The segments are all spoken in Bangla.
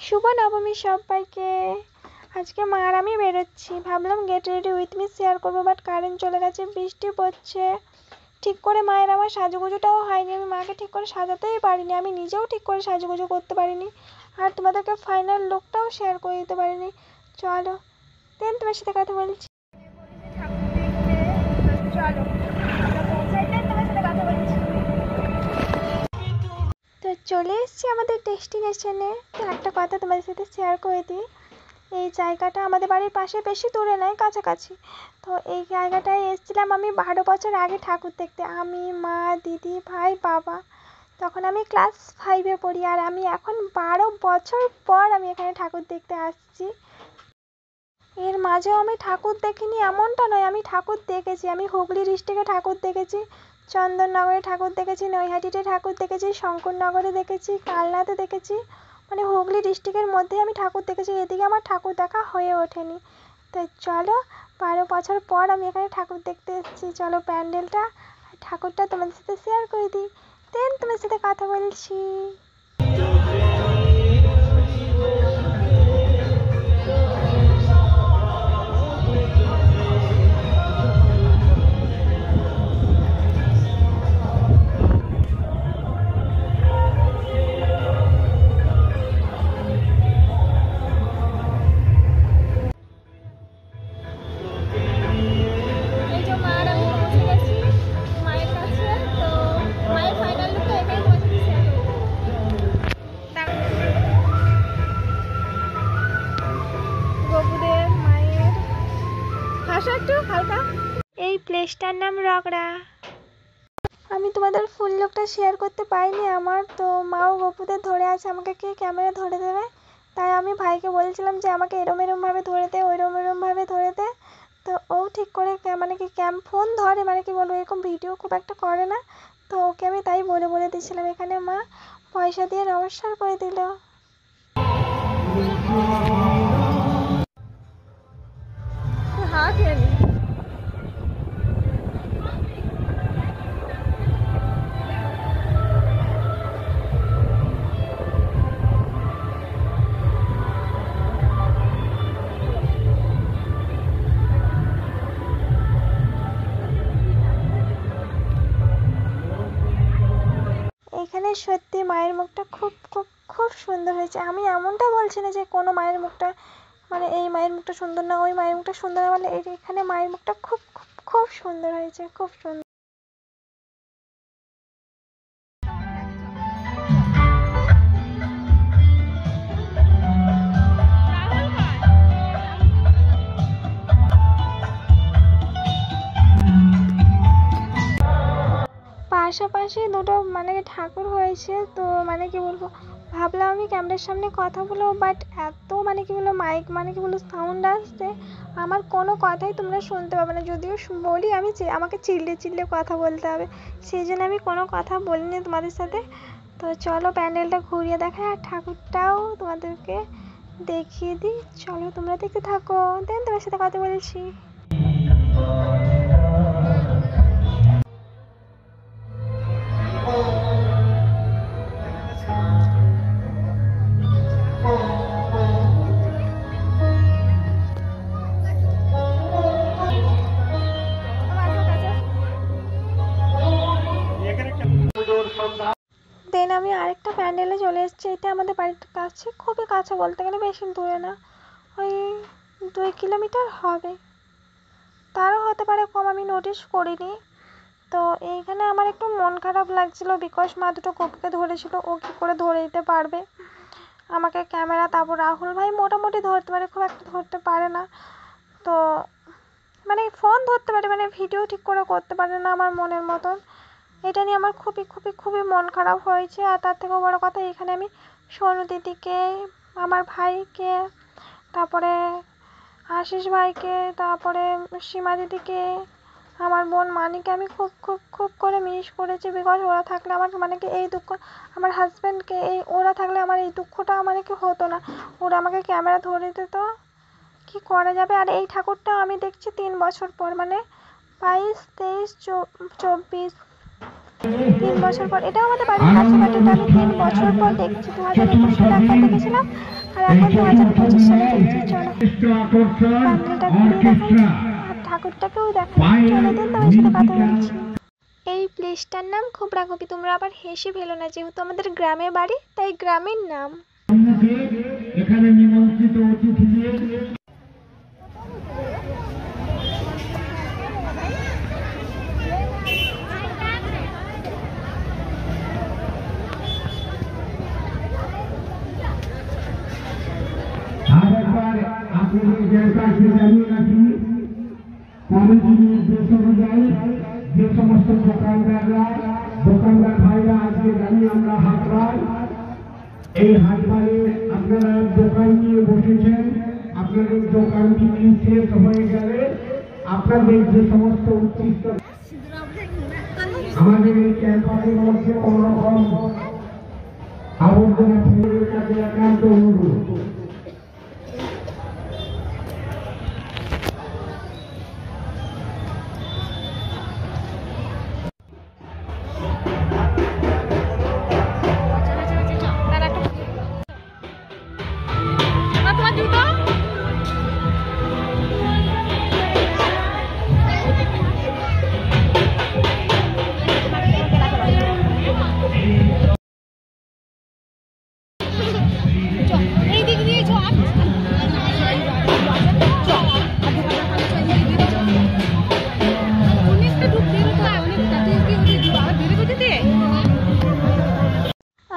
শুভ নবমী সবাইকে। আজকে মা আর আমি বেরোচ্ছি, ভাবলাম get ready with me share করবো, বাট কারেন্ট চলে গেছে, বৃষ্টি পড়ছে। ঠিক করে মায়ের আমার সাজুগুজুটাও হয়নি, আমি মাকে ঠিক করে সাজাতেই পারিনি, আমি নিজেও ঠিক করে সাজুগুজু করতে পারিনি, আর তোমাদেরকে ফাইনাল লুকটাও শেয়ার করে দিতে পারিনি। চলো দেন তোমার সাথে কথা বলছি। চলো তো চলে এসেছি আমাদের ডেস্টিনেশনে। তো একটা কথা তোমাদের সাথে শেয়ার করে দিই, এই জায়গাটা আমাদের বাড়ির পাশে, বেশি দূরে নয়, কাছাকাছি। তো এই জায়গাটায় এসেছিলাম আমি 12 বছর আগে ঠাকুর দেখতে, আমি, মা, দিদি, ভাই, বাবা। তখন আমি ক্লাস 5-এ পড়ি, আর আমি এখন 12 বছর পর আমি এখানে ঠাকুর দেখতে আসছি। এর মাঝেও আমি ঠাকুর দেখিনি এমনটা নয়, আমি ঠাকুর দেখেছি। আমি হুগলি ডিস্ট্রিক্টে ঠাকুর দেখেছি, চন্দননগরে ঠাকুর দেখেছি, নৈহাটিতে ঠাকুর দেখেছি, শঙ্করনগরে দেখেছি, কালনাতে দেখেছি, মানে হুগলি ডিস্ট্রিক্টের মধ্যে আমি ঠাকুর দেখেছি। এদিকে আমার ঠাকুর দেখা হয়ে ওঠেনি। তো চলো 12 বছর পর আমি এখানে ঠাকুর দেখতে এসেছি। চলো প্যান্ডেলটা আর ঠাকুরটা তোমাদের সাথে শেয়ার করে দিই, দেন তোমার সাথে কথা বলছি। এই প্লেসটার নাম রগড়া। আমি তোমাদের ফুল লুকটা শেয়ার করতে পারিনি আমার, তো মাও গপুদের ধরে আছে, আমাকে কে ক্যামেরা ধরে দেবে, তাই আমি ভাইকে বলছিলাম যে আমাকে এরম এরমভাবে ধরে দে, ওইরমভাবে ধরে দে। তো ও ঠিক করে মানে কি ফোন ধরে, মানে কি বলবো, এরকম ভিডিও খুব একটা করে না। তো ওকে আমি তাই বলে দিয়েছিলাম। এখানে মা পয়সা দিয়ে নমস্কার করে দিল। এখানে সত্যি মায়ের মুখটা খুব খুব খুব সুন্দর হয়েছে। আমি এমনটা বলছি না যে কোনো মায়ের মুখটা, মানে এই মায়ের মুখটা সুন্দর না, ওই মায়ের মুখটা সুন্দর না, মানে এখানে মায়ের মুখটা খুব খুব খুব সুন্দর হয়েছে, খুব সুন্দর। পাশাপাশি দুটো মানে ঠাকুর হয়েছে, তো মানে কি বলবো, ভাবলাম আমি ক্যামেরার সামনে কথা বলবো, বাট এত মানে কি বলবো মাইক, মানে কি বলবো সাউন্ড আসছে, আমার কোনো কথাই তোমরা শুনতে পাবে না। যদিও বলি আমি, আমাকে চিল্লে কথা বলতে হবে, সেই জন্য আমি কোনো কথা বলিনি তোমাদের সাথে। তো চলো প্যান্ডেলটা ঘুরিয়ে দেখায় আর ঠাকুরটাও তোমাদেরকে দেখিয়ে দিই। চলো তোমরা দেখতে থাকো, দেন তোমার সাথে কথা বলছি। দেন আমি আরেকটা প্যান্ডেলে চলে এসেছি। এটা আমাদের বাড়ির কাছে, খুবই কাছে বলতে গেলে, বেশি দূরে না, ওই 2 কিলোমিটার হবে, তারও হতে পারে কম, আমি নোটিস করিনি। তো এইখানে আমার একটু মন খারাপ লাগছিল, বিকজ মা দুটো গপুকে ধরেছিল, ও কী করে ধরে দিতে পারবে আমাকে ক্যামেরা। তারপর রাহুল ভাই মোটামুটি ধরতে পারে, খুব একটা ধরতে পারে না, তো মানে ফোন ধরতে পারে, মানে ভিডিও ঠিক করে করতে পারে না আমার মনের মতন। এটা নিয়ে আমার খুবই খুবই খুবই মন খারাপ হয়েছে। আর তার থেকেও বড়ো কথা, এখানে আমি সোনু দিদিকে, আমার ভাইকে, তারপরে আশিস ভাইকে, তারপরে সীমা দিদিকে, আমার বোন মানিকে আমি খুব খুব খুব করে মিস করেছি, বিকজ ওরা থাকলে আমার মানে কি এই দুঃখ, আমার হাজব্যান্ডকে, এই ওরা থাকলে আমার এই দুঃখটা মানে কি হতো না, ওরা আমাকে ক্যামেরা ধরে দিত, কি করা যাবে। আর এই ঠাকুরটা আমি দেখছি 3 বছর পর, মানে 22, 23, 24। 3 বছর পর, এটাও আমাদের বাড়ির কাছে, বাট এটা আমি 3 বছর পর দেখছি। 2021 সালে একবার দেখেছিলাম, আর এখন 2025 সালে দেখছি। চলো প্যান্ডেলটা ঘুরে দেখাই আর ঠাকুরটাকেও দেখাই। চলে দিন তোমার সাথে কথা বলছি। এই প্লেসটার নাম খোবরাগোপী। তোমরা আবার হেসে ফেলো না, যেহেতু আমাদের গ্রামে বাড়ি তাই গ্রামের নাম। এখানে নিমন্ত্রিত অতিথিদের আপনাদের কাছে জানিয়ে রাখি, কমিটির নির্দেশ অনুযায়ী যে সমস্ত দোকানদার ভাইরা আজকে জানি আমরা হাটবার, এই হাটবারে আপনারা দোকান নিয়ে বসেছেন। আপনাদের দোকান বিক্রি শেষ হয়ে গেলে আপনাদের যে সমস্ত উচ্ছিষ্ট আমাদের এই ক্যাম্পাসের মধ্যে কোন রকম আবর্জনা ফেলে কাছে একান্ত অনুরোধ।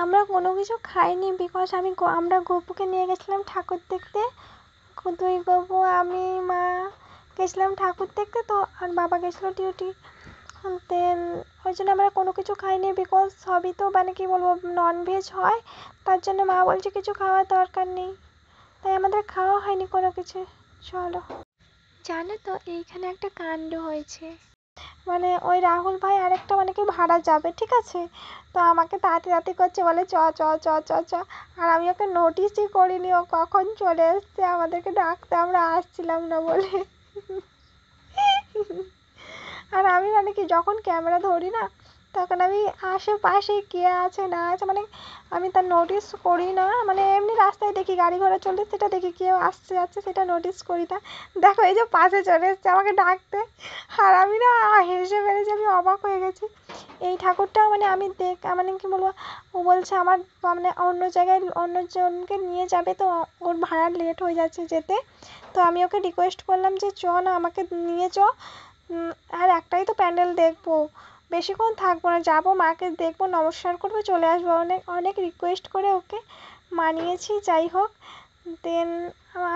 আমরা কোনো কিছু খাইনি, বিকজ আমরা গপুকে নিয়ে গেছিলাম ঠাকুর দেখতে। দুই গপু, আমি, মা গেছিলাম ঠাকুর দেখতে, তো আর বাবা গেছিলো ডিউটি। দেন ওই জন্য আমরা কোনো কিছু খাইনি, বিকজ সবই তো মানে কি বলবো ননভেজ হয়, তার জন্য মা বলছে কিছু খাওয়ার দরকার নেই, তাই আমাদের খাওয়া হয়নি কোনো কিছু। চলো, জানো তো এইখানে একটা কাণ্ড হয়েছে। মানে ওই রাহুল ভাই আরেকটা মানে কি ভাড়া যাবে, ঠিক আছে, তো আমাকে তাড়াতাড়ি করছে, বলে চ চ চ চ চ, আর আমি ওকে নোটিসই করিনি ও কখন চলে এসছে আমাদেরকে ডাকতে, আমরা আসছিলাম না বলে। আর আমি মানে কি যখন ক্যামেরা ধরি না, তখন আমি আশেপাশে কে আছে না আছে মানে আমি তার নোটিস করি না, মানে এমনি রাস্তায় দেখি গাড়ি ঘোড়া চলছে সেটা দেখি, কেউ আসছে যাচ্ছে সেটা নোটিস করি না। দেখো এই যে পাশে চলে এসছে আমাকে ডাকতে, আর আমি না হেসে ফেলেছি, আমি অবাক হয়ে গেছি। এই ঠাকুরটাও মানে আমি মানে কি বলবো, ও বলছে আমার মানে অন্য জায়গায় অন্যজনকে নিয়ে যাবে, তো ওর ভাড়া লেট হয়ে যাচ্ছে যেতে, তো আমি ওকে রিকোয়েস্ট করলাম যে চ না আমাকে নিয়ে চ, আর একটাই তো প্যান্ডেল দেখবো, বেশিক্ষণ থাকবো না, যাবো মাকে দেখবো, নমস্কার করবো, চলে আসবো। অনেক অনেক রিকোয়েস্ট করে ওকে মানিয়েছি। যাই হোক, দেন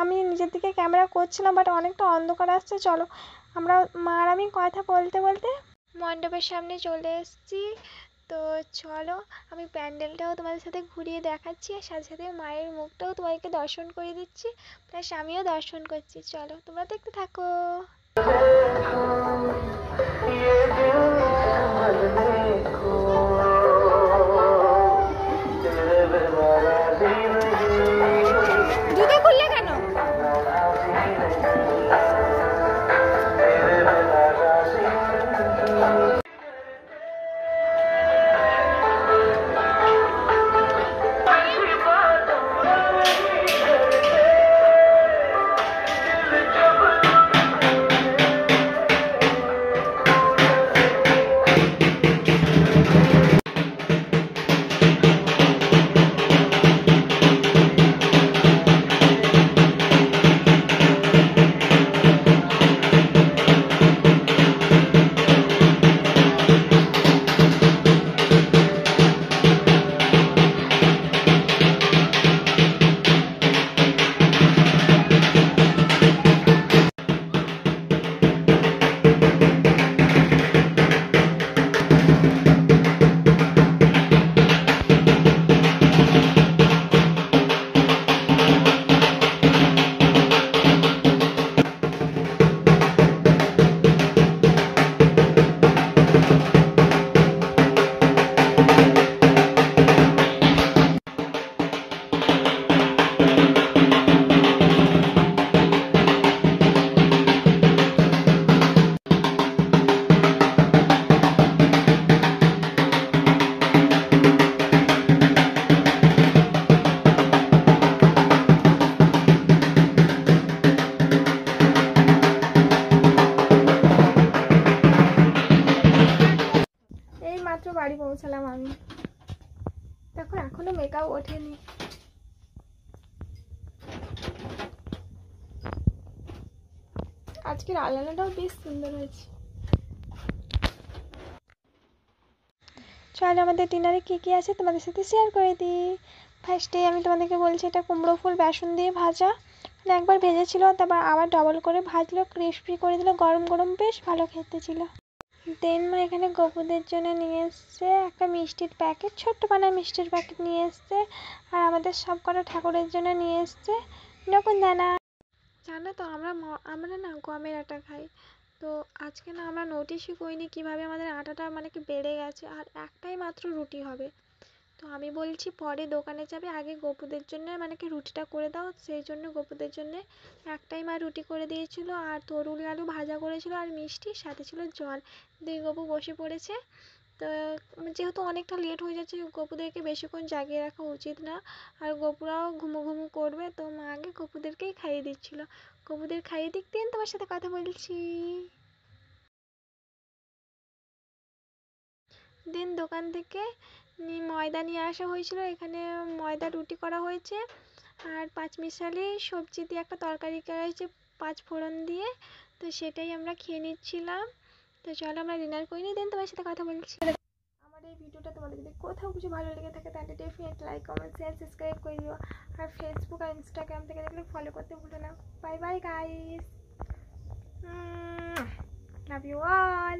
আমি নিজের দিকে ক্যামেরা করছিলাম, বাট অনেকটা অন্ধকার আসছে। চলো, আমরা মা আর আমি কথা বলতে বলতে মণ্ডপের সামনে চলে এসেছি। তো চলো, আমি প্যান্ডেলটাও তোমাদের সাথে ঘুরিয়ে দেখাচ্ছি, আর সাথে সাথে মায়ের মুখটাও তোমাদেরকে দর্শন করিয়ে দিচ্ছি, প্লাস আমিও দর্শন করছি। চলো, তোমরা দেখতে থাকো। জুতো খুললে কেন? মেকআপ ওঠেনি। আজকের আলানাটাও বেশ সুন্দর হয়েছে। চলো আমাদের ডিনারে কী কী আছে তোমাদের সাথে শেয়ার করে দিই। ফার্স্টে আমি তোমাদেরকে বলছি, এটা কুমড়ো ফুল বেসন দিয়ে ভাজা, মানে একবার ভেজেছিল তারপর আবার ডবল করে ভাজলো, ক্রিস্পি করে দিল, গরম গরম বেশ ভালো খেতে ছিল। দেন মা এখানে গপুদের জন্য নিয়ে এসছে একটা মিষ্টির প্যাকেট, ছোট্ট পানার মিষ্টির প্যাকেট নিয়ে এসছে। আর আমাদের সব কটা ঠাকুরের জন্য নিয়ে এসছে নকুন দানা। জানো তো আমরা না গমের আটা খাই, তো আজকে না আমরা নোটিশই করিনি কীভাবে আমাদের আটাটা মানে কি বেড়ে গেছে, আর একটাই মাত্র রুটি হবে। তো আমি বলছি পরে দোকানে যাবে, আগে গপুদের জন্য মানে কি রুটিটা করে দাও। সেই জন্য গপুদের জন্য একটাই মা রুটি করে দিয়েছিল, আর তরুল আলু ভাজা করেছিল, আর মিষ্টি, সাথে ছিল জল। দুই গপু বসে পড়েছে। তো যেহেতু অনেকটা লেট হয়ে যাচ্ছে, গপুদেরকে বেশিক্ষণ জাগিয়ে রাখা উচিত না, আর গপুরাও ঘুমু ঘুমু করবে, তো মা আগে গপুদেরকেই খাইয়ে দিচ্ছিল। গপুদের খাইয়ে দিক দিন তোমার সাথে কথা বলছি। দিন দোকান থেকে ময়দা নিয়ে আসা হয়েছিল, এখানে ময়দা রুটি করা হয়েছে, আর পাঁচমিশালি সবজি দিয়ে একটা তরকারি করা হয়েছে, পাঁচ ফোড়ন দিয়ে। তো সেটাই আমরা খেয়ে নিচ্ছিলাম। তো চলো আমরা ডিনার করে নিই, দেন তোমার সাথে কথা বলছি। আমার এই ভিডিওটা তোমাদের যদি কোথাও কিছু ভালো লেগে থাকে তাহলে definite like, comment, share, subscribe করে দিও। আর ফেসবুক আর ইনস্টাগ্রাম থেকে দেখলে ফলো করতে ভুলো না। Bye bye guys, love you all.